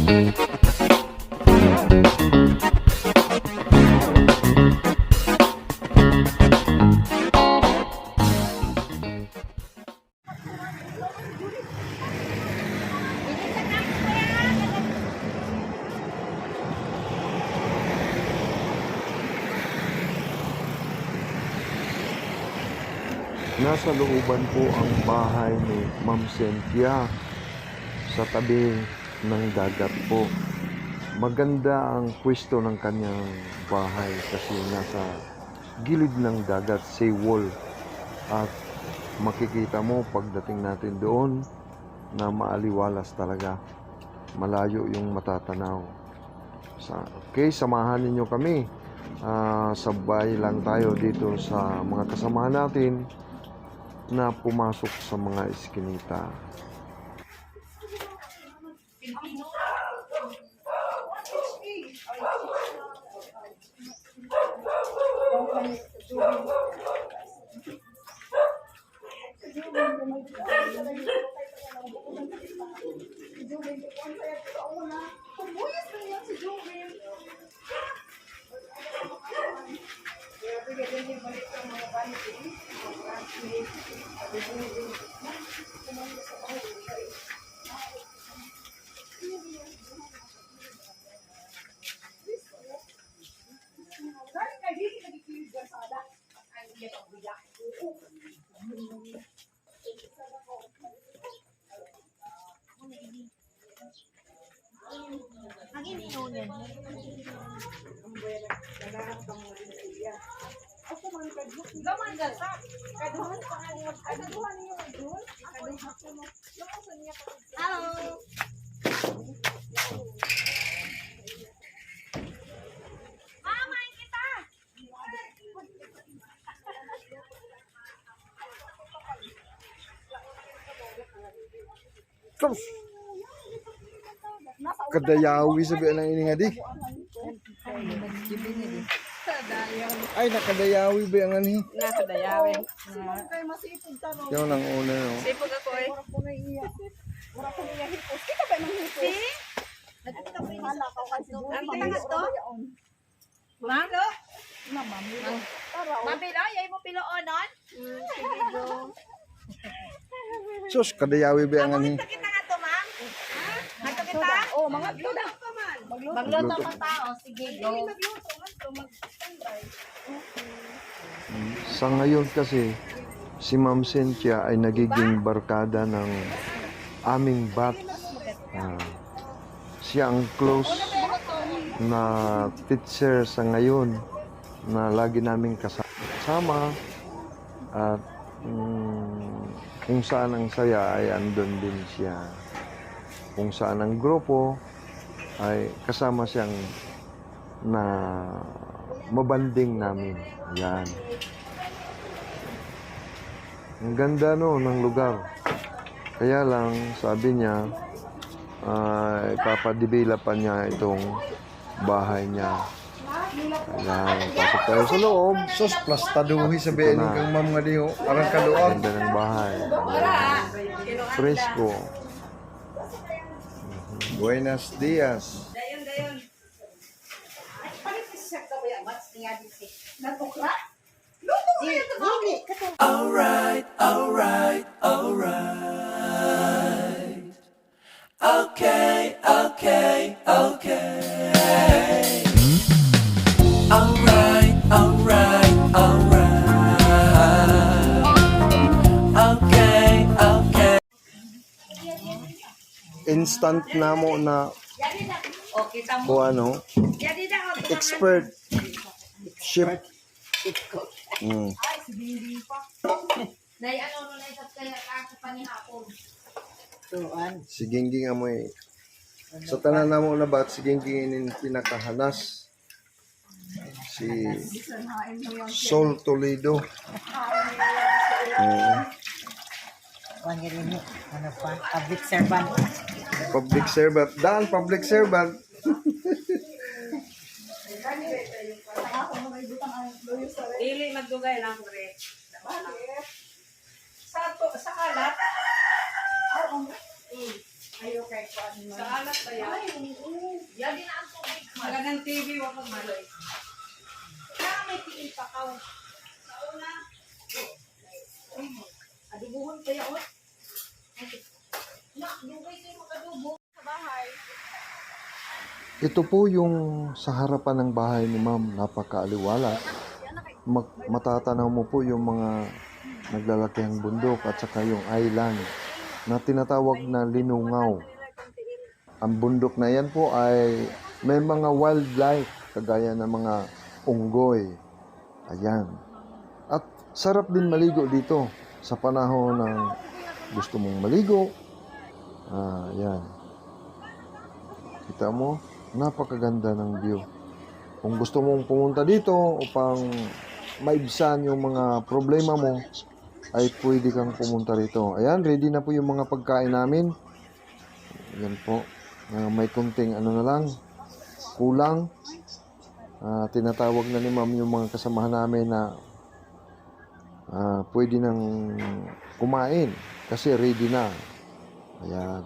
Nasa looban po ang bahay ni Ma'am Cynthia sa tabi ng dagat po. Maganda ang pwesto ng kanyang bahay kasi nasa gilid ng dagat, seawall. At makikita mo pagdating natin doon na maaliwalas talaga. Malayo yung matatanaw. Okay, samahan ninyo kami. Sabay lang tayo dito sa mga kasamahan natin na pumasok sa mga eskinita. Kadayawi sabi ang ini nga di. Ay nakadayawi ba ang ani? Nakadayawi. Yung nang una no. Sipog ako eh. Wala ko niya hipos. Kita ba ng hipos? Ang tagas to? Mamo? Mabilo? Yay mo piloonon? Sige go. Sus kadayawi ba ang ani? Kita nga to, ma'am? Hato kita? Oh, mga gluda. Magluto pa tao. Sige go. Sa ngayon kasi si Ma'am Cynthia ay nagiging barkada ng aming bat. Siya ang close na teacher sa ngayon na lagi naming kasama at kung saan ang saya ay andun din siya. Kung saan ang grupo ay kasama siyang na mabanding namin. Yan. Ang ganda no ng lugar. Kaya lang sabi niya ipapadevelop pa niya itong bahay niya. Ayan, pasok tayo sa loob. Sos, plastaduhi sabihin ng kang ma'am nga diho. Arang kaluag. Ganda ng bahay. Fresco. Buenos dias. Dayon. Alright. Okay. Alright. Okay. Instant na mo na Okay, tamo. o ano, Yadi na ako. expert chef. Nay ano na sa kaya ako panihapon. Si Gingging amoy. Sa tanan na mo na bat, si Gingging in pinakahanas. Si Sol Toledo. Ano pa? Public servant. Public servant. Daan, public servant. Dili magdugay lang pre. Sa kalat. Ayo kay ko ano. Sa alat ba yan? Yan din ang tubig. Magagang TV, wag mo maloy. Kaya may tiil pa ka. Sa una, Adubuhon kaya o. Na, dugay kayo makadubo sa bahay. Ito po yung sa harapan ng bahay ni ma'am, napakaaliwalas. Matatanaw mo po yung mga naglalakihang bundok at saka yung island na tinatawag na Linungaw. Ang bundok na yan po ay may mga wildlife kagaya ng mga unggoy. Ayan. At sarap din maligo dito sa panahon ng gusto mong maligo. Ayan. Kita mo, napakaganda ng view. Kung gusto mong pumunta dito upang maibsan yung mga problema mo, ay pwede kang pumunta rito. Ayan, ready na po yung mga pagkain namin. Ayan po. May kunting ano na lang, kulang. Tinatawag na ni ma'am yung mga kasamahan namin na pwede nang kumain kasi ready na. Ayan.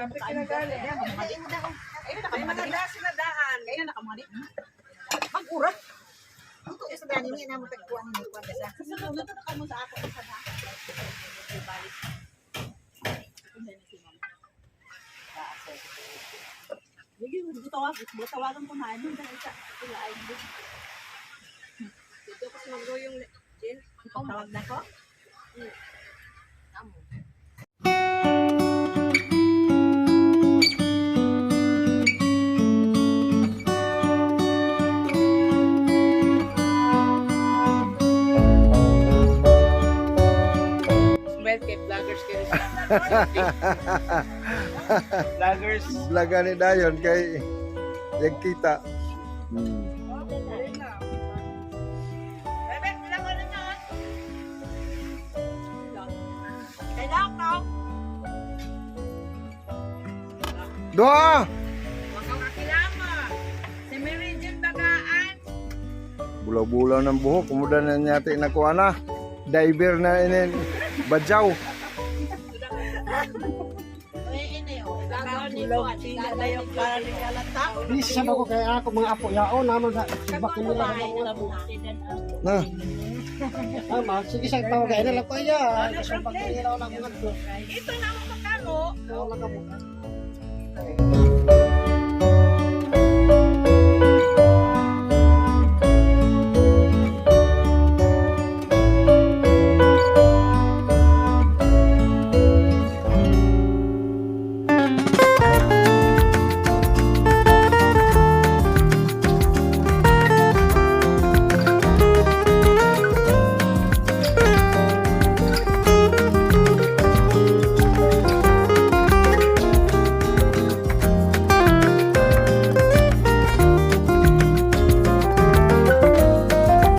Dapat kinagali. Ay, maganda sila daan. Kaya nakamali. Mag-urat. Ito isa daan ini na mo tagkuan ni kuan sa. Susunod na ka mo sa ako sa daan. Sige, tawagan ko na ano dahil sa sila ay dito ko sumagro yung Jen. Tawag na ko. Vloggers. Vlog ni dayon kay yung kita. Bebek, bilang ano na? Kailangan ka. Doa! Huwag kang kakilama. Si Mary Jane Bagaan. Bulaw-bulaw ng buhok, kumuda na niya nakuha na. Diver na inin, badyaw. Bisa ako kaya ako mga apo yao naman sa bakin nila Na, tama sige sa tawag kaya nila ko ya sa bakin nila lang mga Ito na mo magkano. to